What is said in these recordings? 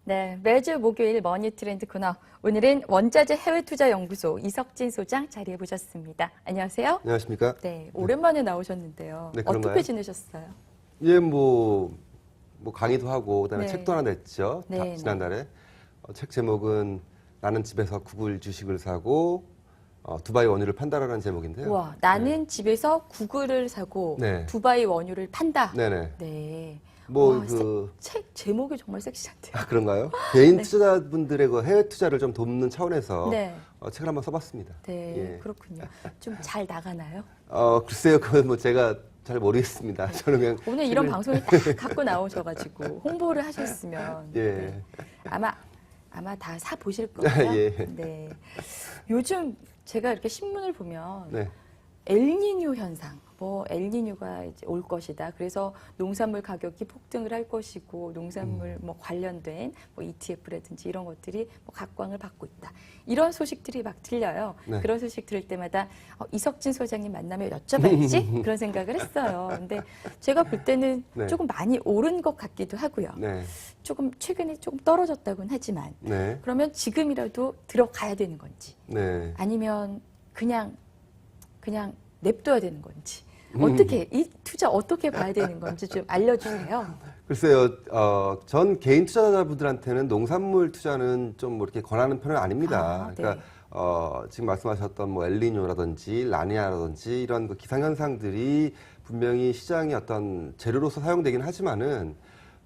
네, 매주 목요일 머니트렌드 코너. 오늘은 원자재 해외투자연구소 이석진 소장 자리해 보셨습니다. 안녕하세요. 안녕하십니까? 네, 오랜만에 나오셨는데요. 네, 그런가요? 어떻게 지내셨어요? 예, 뭐 강의도 하고 그다음에 네. 책도 하나 냈죠. 네, 지난달에. 책 제목은 나는 집에서 구글 주식을 사고 두바이 원유를 판다라는 제목인데요. 와, 나는 집에서 구글을 사고 네. 두바이 원유를 판다. 네네. 네. 뭐 와, 책 제목이 정말 섹시한데요. 그런가요? 개인 투자자분들의 그 해외 투자를 좀 돕는 차원에서 네. 책을 한번 써봤습니다. 네, 예. 그렇군요. 좀 잘 나가나요? 글쎄요, 그건 뭐 제가 잘 모르겠습니다. 저는 그냥 오늘 이런 방송을 딱 갖고 나오셔가지고 홍보를 하셨으면 예. 네. 아마 다 사 보실 거예요. 예. 네. 요즘 제가 이렇게 신문을 보면 네. 엘니뇨 현상, 뭐 엘니뇨가 이제 올 것이다. 그래서 농산물 가격이 폭등을 할 것이고 농산물 뭐 관련된 뭐 ETF라든지 이런 것들이 뭐 각광을 받고 있다. 이런 소식들이 막 들려요. 네. 그런 소식 들을 때마다 이석진 소장님 만나면 여쭤봐야지 그런 생각을 했어요. 근데 제가 볼 때는 네. 조금 많이 오른 것 같기도 하고요. 네. 조금 최근에 조금 떨어졌다고는 하지만 네. 그러면 지금이라도 들어가야 되는 건지 네. 아니면 그냥 냅둬야 되는 건지 어떻게 이 투자 어떻게 봐야 되는 건지 좀 알려주세요. 글쎄요, 전 개인 투자자분들한테는 농산물 투자는 좀 뭐 이렇게 권하는 편은 아닙니다. 아, 네. 그러니까 지금 말씀하셨던 뭐 엘니뇨라든지 라니아라든지 이런 그 기상 현상들이 분명히 시장의 어떤 재료로서 사용되긴 하지만은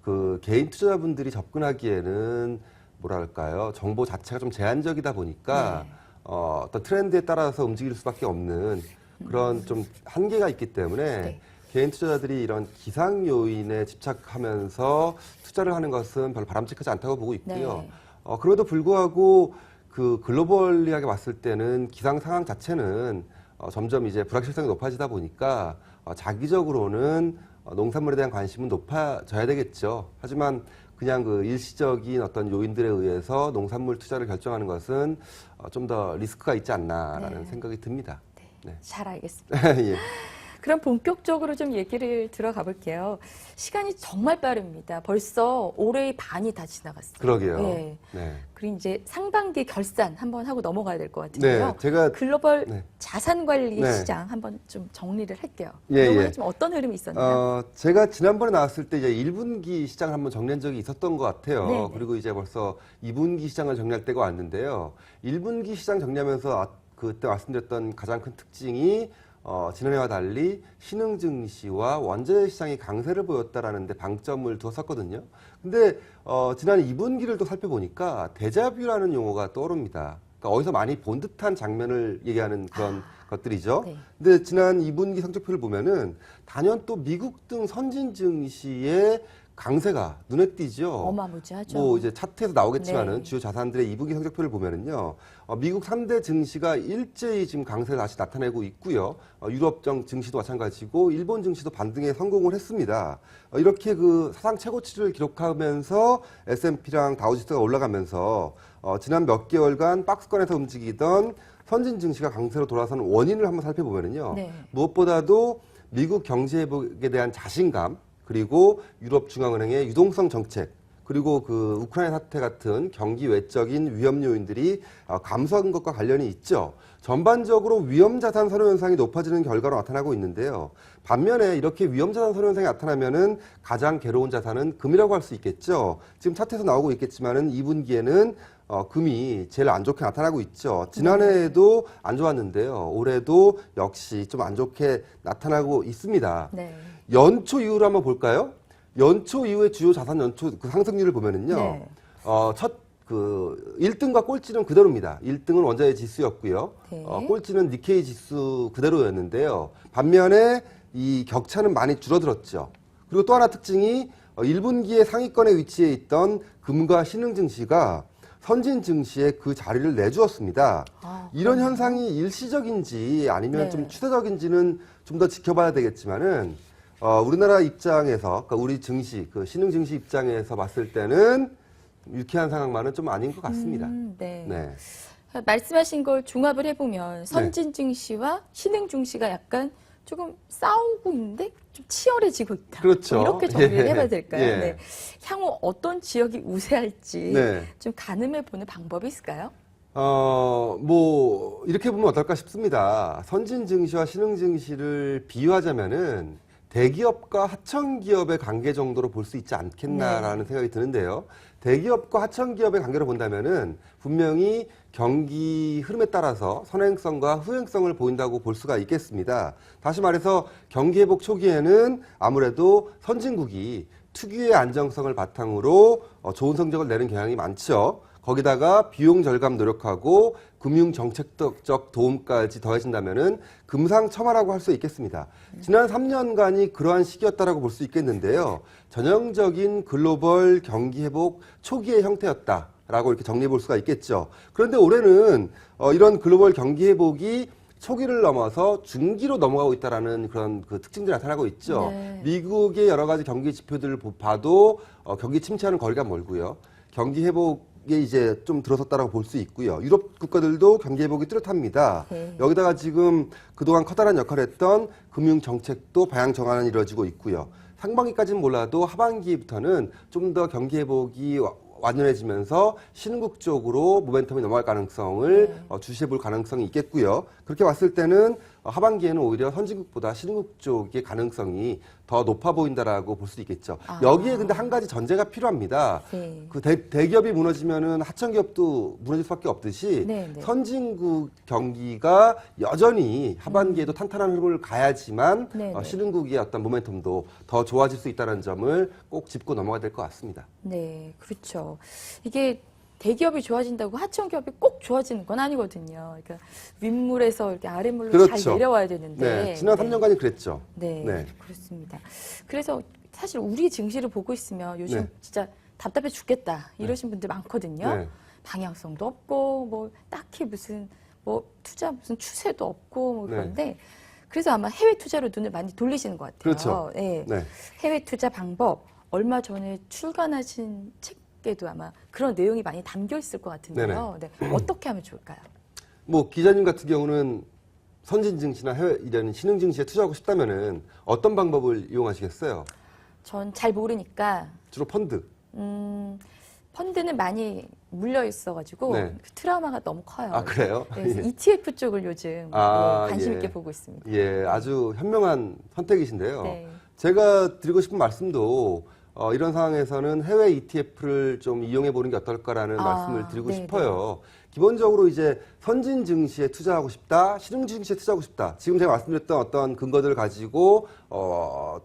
그 개인 투자자분들이 접근하기에는 뭐랄까요, 정보 자체가 좀 제한적이다 보니까 네. 어떤 트렌드에 따라서 움직일 수밖에 없는 그런 좀 한계가 있기 때문에 네. 개인 투자자들이 이런 기상 요인에 집착하면서 투자를 하는 것은 별로 바람직하지 않다고 보고 있고요. 네. 그럼에도 불구하고 그 글로벌리하게 봤을 때는 기상 상황 자체는 점점 이제 불확실성이 높아지다 보니까 장기적으로는 농산물에 대한 관심은 높아져야 되겠죠. 하지만 그냥 그 일시적인 어떤 요인들에 의해서 농산물 투자를 결정하는 것은 좀 더 리스크가 있지 않나라는 네. 생각이 듭니다. 네. 잘 알겠습니다. 예. 그럼 본격적으로 좀 얘기를 들어가 볼게요. 시간이 정말 빠릅니다. 벌써 올해의 반이 다 지나갔어요. 그러게요. 네. 네. 그리고 이제 상반기 결산 한번 하고 넘어가야 될 것 같은데요. 네, 제가 글로벌 네. 자산관리 네. 시장 한번 좀 정리를 할게요. 예, 그동안 예. 좀 어떤 흐름이 있었나요? 제가 지난번에 나왔을 때 이제 1분기 시장을 한번 정리한 적이 있었던 것 같아요. 네네. 그리고 이제 벌써 2분기 시장을 정리할 때가 왔는데요. 1분기 시장 정리하면서 그때 말씀드렸던 가장 큰 특징이 지난해와 달리 신흥 증시와 원자재 시장이 강세를 보였다라는 데 방점을 두었었거든요. 근데 지난 2분기를 또 살펴보니까 데자뷰라는 용어가 떠오릅니다. 그러니까 어디서 많이 본 듯한 장면을 얘기하는 그런 것들이죠. 네. 근데 지난 2분기 성적표를 보면은 단연 또 미국 등 선진 증시의 강세가 눈에 띄죠. 어마무지하죠. 뭐 이제 차트에서 나오겠지만은 네. 주요 자산들의 2분기 성적표를 보면은요, 미국 3대 증시가 일제히 지금 강세를 다시 나타내고 있고요. 유럽 증시도 마찬가지고 일본 증시도 반등에 성공을 했습니다. 이렇게 그 사상 최고치를 기록하면서 S&P랑 다우지수가 올라가면서 지난 몇 개월간 박스권에서 움직이던 선진 증시가 강세로 돌아서는 원인을 한번 살펴보면은요, 네. 무엇보다도 미국 경제 회복에 대한 자신감, 그리고 유럽 중앙은행의 유동성 정책, 그리고 그 우크라이나 사태 같은 경기 외적인 위험 요인들이 감소한 것과 관련이 있죠. 전반적으로 위험 자산 선호 현상이 높아지는 결과로 나타나고 있는데요. 반면에 이렇게 위험 자산 선호 현상이 나타나면은 가장 괴로운 자산은 금이라고 할 수 있겠죠. 지금 차트에서 나오고 있겠지만은 2분기에는 금이 제일 안 좋게 나타나고 있죠. 지난해에도 안 좋았는데요. 올해도 역시 좀 안 좋게 나타나고 있습니다. 네. 연초 이후로 한번 볼까요? 연초 이후의 주요 자산 연초 그 상승률을 보면은요. 네. 첫 그 1등과 꼴찌는 그대로입니다. 1등은 원자재 지수였고요. 네. 꼴찌는 니케이 지수 그대로였는데요. 반면에 이 격차는 많이 줄어들었죠. 그리고 또 하나 특징이 1분기에 상위권에 위치해 있던 금과 신흥 증시가 선진 증시에 그 자리를 내주었습니다. 이런 현상이 일시적인지 아니면 네. 좀 추세적인지는 좀 더 지켜봐야 되겠지만은 우리나라 입장에서, 그러니까 우리 증시, 그 신흥 증시 입장에서 봤을 때는 유쾌한 상황만은 좀 아닌 것 같습니다. 네. 네. 말씀하신 걸 종합을 해보면 선진 증시와 신흥 증시가 약간 조금 싸우고 있는데 좀 치열해지고 있다. 그렇죠. 이렇게 정리를 예. 해봐야 될까요? 예. 네. 향후 어떤 지역이 우세할지 네. 좀 가늠해 보는 방법이 있을까요? 뭐, 이렇게 보면 어떨까 싶습니다. 선진 증시와 신흥 증시를 비유하자면은 대기업과 하청기업의 관계 정도로 볼 수 있지 않겠나라는 생각이 드는데요. 대기업과 하청기업의 관계로 본다면은 분명히 경기 흐름에 따라서 선행성과 후행성을 보인다고 볼 수가 있겠습니다. 다시 말해서 경기 회복 초기에는 아무래도 선진국이 특유의 안정성을 바탕으로 좋은 성적을 내는 경향이 많죠. 거기다가 비용 절감 노력하고 금융 정책적 도움까지 더해진다면은 금상첨화라고 할 수 있겠습니다. 지난 3년간이 그러한 시기였다라고 볼 수 있겠는데요. 전형적인 글로벌 경기 회복 초기의 형태였다라고 이렇게 정리해 볼 수가 있겠죠. 그런데 올해는 이런 글로벌 경기 회복이 초기를 넘어서 중기로 넘어가고 있다라는 그런 그 특징들이 나타나고 있죠. 네. 미국의 여러 가지 경기 지표들을 봐도 경기 침체하는 거리가 멀고요. 경기 회복에 이제 좀 들어섰다라고 볼 수 있고요. 유럽 국가들도 경기 회복이 뚜렷합니다. 네. 여기다가 지금 그동안 커다란 역할을 했던 금융 정책도 방향 전환이 이루어지고 있고요. 상반기까지는 몰라도 하반기부터는 좀 더 경기 회복이 완연해지면서 신흥국 쪽으로 모멘텀이 넘어갈 가능성을 주시해 볼 가능성이 있겠고요. 그렇게 봤을 때는 하반기에는 오히려 선진국보다 신흥국 쪽의 가능성이 더 높아 보인다라고 볼 수 있겠죠. 여기에 근데 한 가지 전제가 필요합니다. 네. 그 대기업이 무너지면은 하청기업도 무너질 수밖에 없듯이 네, 네. 선진국 경기가 여전히 하반기에도 탄탄한 흐름을 가야지만 네, 네. 신흥국의 어떤 모멘텀도 더 좋아질 수 있다는 점을 꼭 짚고 넘어가야 될 것 같습니다. 네, 그렇죠. 이게 대기업이 좋아진다고 하청기업이 꼭 좋아지는 건 아니거든요. 그러니까 윗물에서 이렇게 아랫물로 그렇죠. 잘 내려와야 되는데. 네, 지난 3년간이 그랬죠. 네, 네. 그렇습니다. 그래서 사실 우리 증시를 보고 있으면 요즘 네. 진짜 답답해 죽겠다 이러신 분들 많거든요. 네. 방향성도 없고 뭐 딱히 무슨 뭐 투자 무슨 추세도 없고 뭐 네. 그런데 그래서 아마 해외 투자로 눈을 많이 돌리시는 것 같아요. 그렇죠. 네. 네. 해외 투자 방법 얼마 전에 출간하신 책에도 아마 그런 내용이 많이 담겨 있을 것 같은데요. 네. 어떻게 하면 좋을까요? 뭐 기자님 같은 경우는 선진 증시나 해외 이런 신흥 증시에 투자하고 싶다면은 어떤 방법을 이용하시겠어요? 전 잘 모르니까 주로 펀드. 펀드는 많이 물려 있어가지고 네. 그 트라우마가 너무 커요. 아, 그래요? 그래서 예. ETF 쪽을 요즘 아, 관심 예. 있게 보고 있습니다. 예, 아주 현명한 선택이신데요. 네. 제가 드리고 싶은 말씀도 이런 상황에서는 해외 ETF를 좀 이용해 보는 게 어떨까라는 말씀을 드리고 네, 싶어요. 기본적으로 이제 선진 증시에 투자하고 싶다, 신흥 증시에 투자하고 싶다. 지금 제가 말씀드렸던 어떤 근거들을 가지고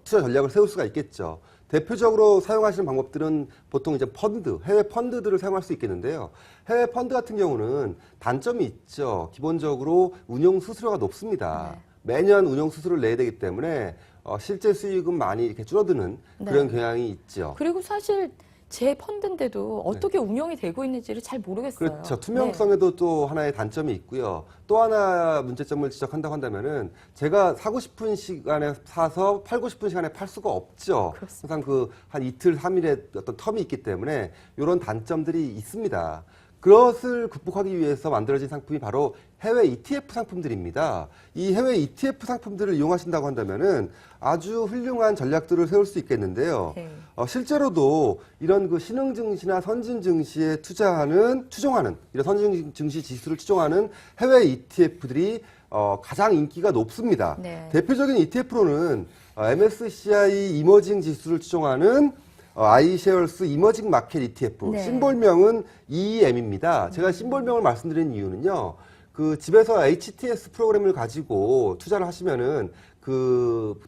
투자 전략을 세울 수가 있겠죠. 대표적으로 사용하시는 방법들은 보통 이제 펀드, 해외 펀드들을 사용할 수 있겠는데요. 해외 펀드 같은 경우는 단점이 있죠. 기본적으로 운용 수수료가 높습니다. 네. 매년 운용 수수료를 내야 되기 때문에 실제 수익은 많이 이렇게 줄어드는 그런 네. 경향이 있죠. 그리고 사실 제 펀드인데도 어떻게 운영이 되고 있는지를 잘 모르겠어요. 그렇죠. 투명성에도 또 하나의 단점이 있고요. 또 하나 문제점을 지적한다고 한다면은 제가 사고 싶은 시간에 사서 팔고 싶은 시간에 팔 수가 없죠. 그렇습니다. 항상 그 한 이틀, 3일의 어떤 텀이 있기 때문에 이런 단점들이 있습니다. 그것을 극복하기 위해서 만들어진 상품이 바로 해외 ETF 상품들입니다. 이 해외 ETF 상품들을 이용하신다고 한다면은 아주 훌륭한 전략들을 세울 수 있겠는데요. 네. 실제로도 이런 그 신흥 증시나 선진 증시에 추종하는 이런 선진 증시 지수를 추종하는 해외 ETF들이 가장 인기가 높습니다. 네. 대표적인 ETF로는 MSCI 이머징 지수를 추종하는 iShares 이머징 마켓 ETF, 네. 심볼명은 EEM입니다. 제가 심볼명을 말씀드린 이유는요, 그 집에서 HTS 프로그램을 가지고 투자를 하시면은 그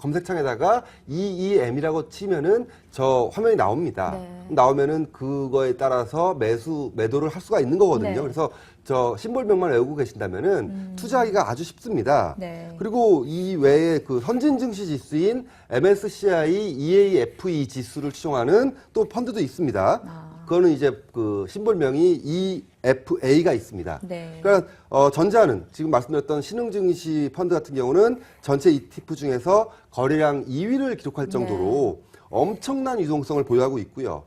검색창에다가 EEM이라고 치면은 저 화면이 나옵니다. 네. 나오면은 그거에 따라서 매도를 할 수가 있는 거거든요. 네. 그래서 저 심볼명만 외우고 계신다면은 투자하기가 아주 쉽습니다. 네. 그리고 이 외에 그 선진 증시 지수인 MSCI EAFE 지수를 추종하는 또 펀드도 있습니다. 그거는 이제 그 심볼명이 EFA가 있습니다. 네. 그러니까 전자는 지금 말씀드렸던 신흥 증시 펀드 같은 경우는 전체 ETF 중에서 거래량 2위를 기록할 정도로 엄청난 유동성을 보유하고 있고요.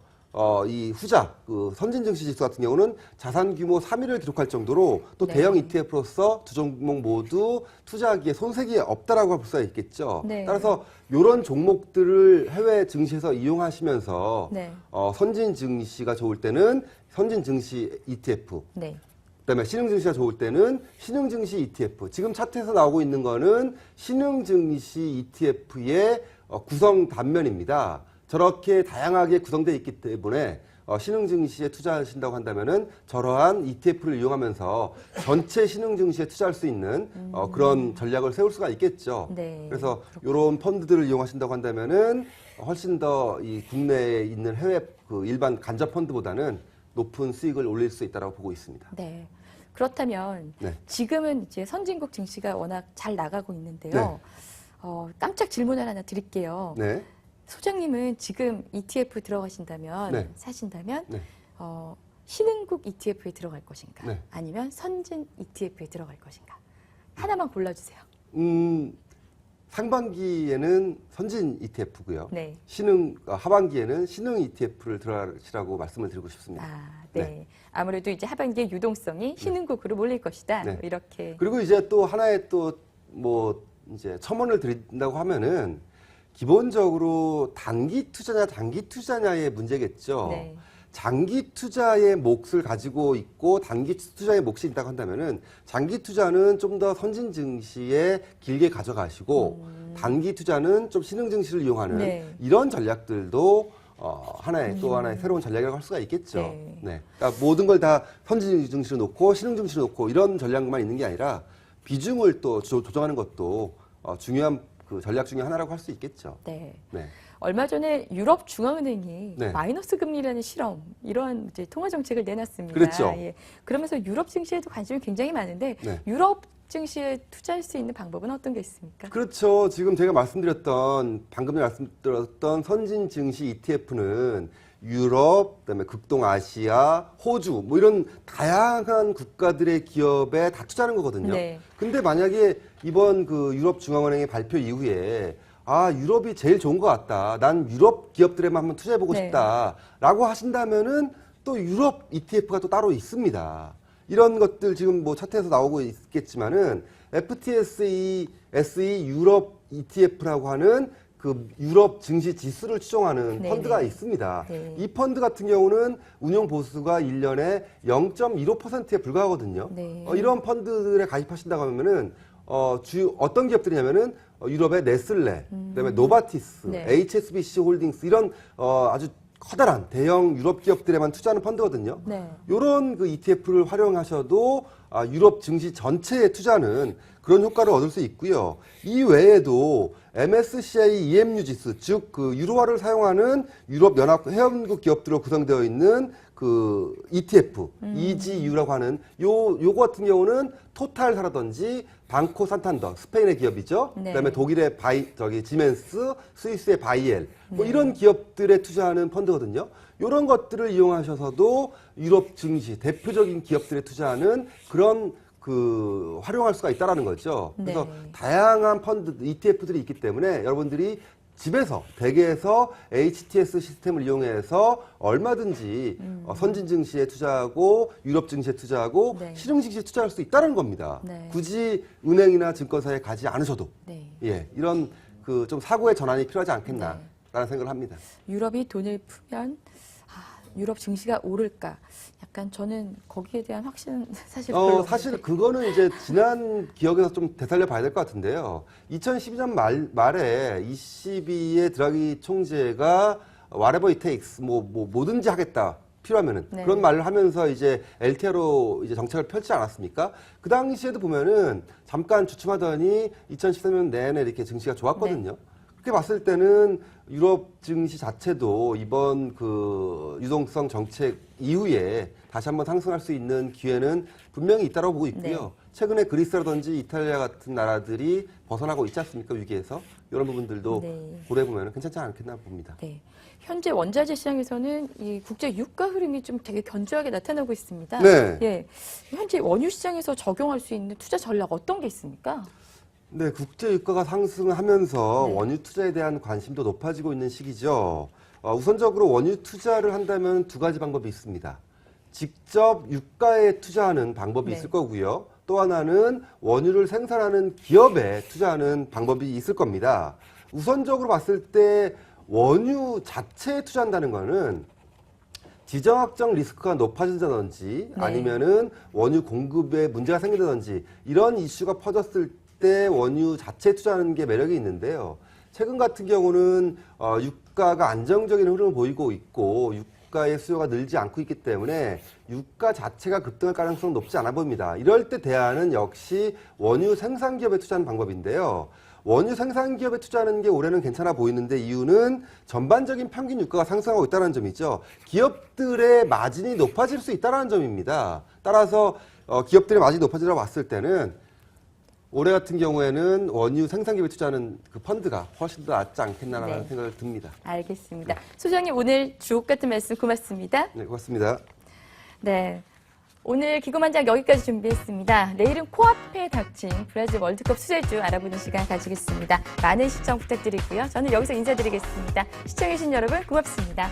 이 후자, 그 선진 증시 지수 같은 경우는 자산 규모 3위를 기록할 정도로 또 네. 대형 ETF로서 두 종목 모두 투자하기에 손색이 없다라고 볼 수가 있겠죠. 네. 따라서 이런 종목들을 해외 증시에서 이용하시면서 네. 선진 증시가 좋을 때는 선진 증시 ETF, 네. 그다음에 신흥 증시가 좋을 때는 신흥 증시 ETF. 지금 차트에서 나오고 있는 거는 신흥 증시 ETF의 구성 단면입니다. 저렇게 다양하게 구성되어 있기 때문에 신흥 증시에 투자하신다고 한다면은 저러한 ETF를 이용하면서 전체 신흥 증시에 투자할 수 있는 그런 전략을 세울 수가 있겠죠. 네. 그래서 이런 펀드들을 이용하신다고 한다면은 훨씬 더 이 국내에 있는 해외 그 일반 간접 펀드보다는 높은 수익을 올릴 수 있다고 보고 있습니다. 네. 그렇다면 네. 지금은 이제 선진국 증시가 워낙 잘 나가고 있는데요. 네. 깜짝 질문을 하나 드릴게요. 네. 소장님은 지금 ETF 들어가신다면, 네. 사신다면, 네. 신흥국 ETF에 들어갈 것인가? 네. 아니면 선진 ETF에 들어갈 것인가? 하나만 골라주세요. 상반기에는 선진 ETF고요. 네. 하반기에는 신흥 ETF를 들어가시라고 말씀을 드리고 싶습니다. 아, 네. 네. 아무래도 이제 하반기에 유동성이 신흥국으로 몰릴 것이다. 네. 이렇게. 그리고 이제 또 하나의 또 뭐 이제 첨언을 드린다고 하면은 기본적으로 단기 투자냐 장기 투자냐의 문제겠죠. 네. 장기 투자의 몫을 가지고 있고 단기 투자의 몫이 있다고 한다면은 장기 투자는 좀 더 선진 증시에 길게 가져가시고 단기 투자는 좀 신흥 증시를 이용하는 네. 이런 전략들도 하나의 또 하나의 새로운 전략이라고 할 수가 있겠죠. 네. 네. 그러니까 모든 걸 다 선진 증시로 놓고 신흥 증시로 놓고 이런 전략만 있는 게 아니라 비중을 또 조정하는 것도 중요한 그 전략 중에 하나라고 할 수 있겠죠. 네. 네. 얼마 전에 유럽 중앙은행이 네. 마이너스 금리라는 실험, 이런 이제 통화 정책을 내놨습니다. 그렇죠. 예. 그러면서 유럽 증시에도 관심이 굉장히 많은데 네. 유럽 증시에 투자할 수 있는 방법은 어떤 게 있습니까? 그렇죠. 지금 제가 방금 전에 말씀드렸던 선진 증시 ETF는 유럽, 그다음에 극동아시아, 호주 뭐 이런 다양한 국가들의 기업에 다 투자하는 거거든요. 네. 근데 만약에 이번 그 유럽 중앙은행의 발표 이후에 유럽이 제일 좋은 것 같다. 난 유럽 기업들에만 한번 투자해보고 네. 싶다라고 하신다면은 또 유럽 ETF가 또 따로 있습니다. 이런 것들 지금 뭐 차트에서 나오고 있겠지만은 FTSE SE 유럽 ETF라고 하는 그 유럽 증시 지수를 추종하는 네네. 펀드가 있습니다. 네. 이 펀드 같은 경우는 운용 보수가 1년에 0.15%에 불과하거든요. 네. 이런 펀드들에 가입하신다고 하면은 어떤 기업들이냐면은 유럽의 네슬레, 그다음에 노바티스, 네. HSBC 홀딩스 이런 아주 커다란 대형 유럽 기업들에만 투자하는 펀드거든요. 네. 이런 그 ETF를 활용하셔도 유럽 증시 전체에 투자는 그런 효과를 얻을 수 있고요. 이 외에도 MSCI EMU 지수, 즉 그 유로화를 사용하는 유럽 연합 회원국 기업들로 구성되어 있는 그 ETF, EGU라고 하는 요거 같은 경우는 토탈사라든지 방코 산탄더, 스페인의 기업이죠. 네. 그다음에 독일의 지멘스, 스위스의 바이엘, 뭐 네. 이런 기업들에 투자하는 펀드거든요. 이런 것들을 이용하셔서도 유럽 증시 대표적인 기업들에 투자하는 그런 그 활용할 수가 있다라는 거죠. 그래서 네. 다양한 펀드 ETF들이 있기 때문에 여러분들이 집에서 댁에서 HTS 시스템을 이용해서 얼마든지 선진 증시에 투자하고 유럽 증시에 투자하고 네. 신흥 증시에 투자할 수 있다는 겁니다. 네. 굳이 은행이나 증권사에 가지 않으셔도 네. 예, 이런 그 좀 사고의 전환이 필요하지 않겠나라는 네. 생각을 합니다. 유럽이 돈을 풀면 유럽 증시가 오를까? 약간 저는 거기에 대한 확신은 사실 별로 없는데. 사실 그거는 이제 지난 기억에서 좀 되살려 봐야 될 것 같은데요. 2012년 말에 ECB의 드라기 총재가 whatever it takes 뭐든지 하겠다. 필요하면은 네. 그런 말을 하면서 이제 LTR로 이제 정책을 펼치지 않았습니까? 그 당시에도 보면은 잠깐 주춤하더니 2013년 내내 이렇게 증시가 좋았거든요. 그렇게 봤을 때는 유럽 증시 자체도 이번 그 유동성 정책 이후에 다시 한번 상승할 수 있는 기회는 분명히 있다고 보고 있고요. 네. 최근에 그리스라든지 이탈리아 같은 나라들이 벗어나고 있지 않습니까? 위기에서. 이런 부분들도 네. 고려해 보면 괜찮지 않겠나 봅니다. 네. 현재 원자재 시장에서는 이 국제 유가 흐름이 좀 되게 견조하게 나타나고 있습니다. 네. 예. 현재 원유 시장에서 적용할 수 있는 투자 전략 어떤 게 있습니까? 네, 국제 유가가 상승하면서 네. 원유 투자에 대한 관심도 높아지고 있는 시기죠. 우선적으로 원유 투자를 한다면 두 가지 방법이 있습니다. 직접 유가에 투자하는 방법이 네. 있을 거고요. 또 하나는 원유를 생산하는 기업에 투자하는 방법이 있을 겁니다. 우선적으로 봤을 때 원유 자체에 투자한다는 거는 지정학적 리스크가 높아진다든지 네. 아니면은 원유 공급에 문제가 생긴다든지 이런 이슈가 퍼졌을 때 원유 자체에 투자하는 게 매력이 있는데요. 최근 같은 경우는 유가가 안정적인 흐름을 보이고 있고 유가의 수요가 늘지 않고 있기 때문에 유가 자체가 급등할 가능성은 높지 않아 보입니다. 이럴 때 대안은 역시 원유 생산 기업에 투자하는 방법인데요. 원유 생산 기업에 투자하는 게 올해는 괜찮아 보이는데 이유는 전반적인 평균 유가가 상승하고 있다는 점이죠. 기업들의 마진이 높아질 수 있다는 점입니다. 따라서 기업들의 마진이 높아지라고 봤을 때는 올해 같은 경우에는 원유 생산 기업에 투자하는 그 펀드가 훨씬 더 낫지 않겠나라는 네. 생각이 듭니다. 알겠습니다. 소장님 오늘 주옥 같은 말씀 고맙습니다. 네, 고맙습니다. 네. 오늘 기고만장 여기까지 준비했습니다. 내일은 코앞에 닥친 브라질 월드컵 수제주 알아보는 시간 가지겠습니다. 많은 시청 부탁드리고요. 저는 여기서 인사드리겠습니다. 시청해주신 여러분 고맙습니다.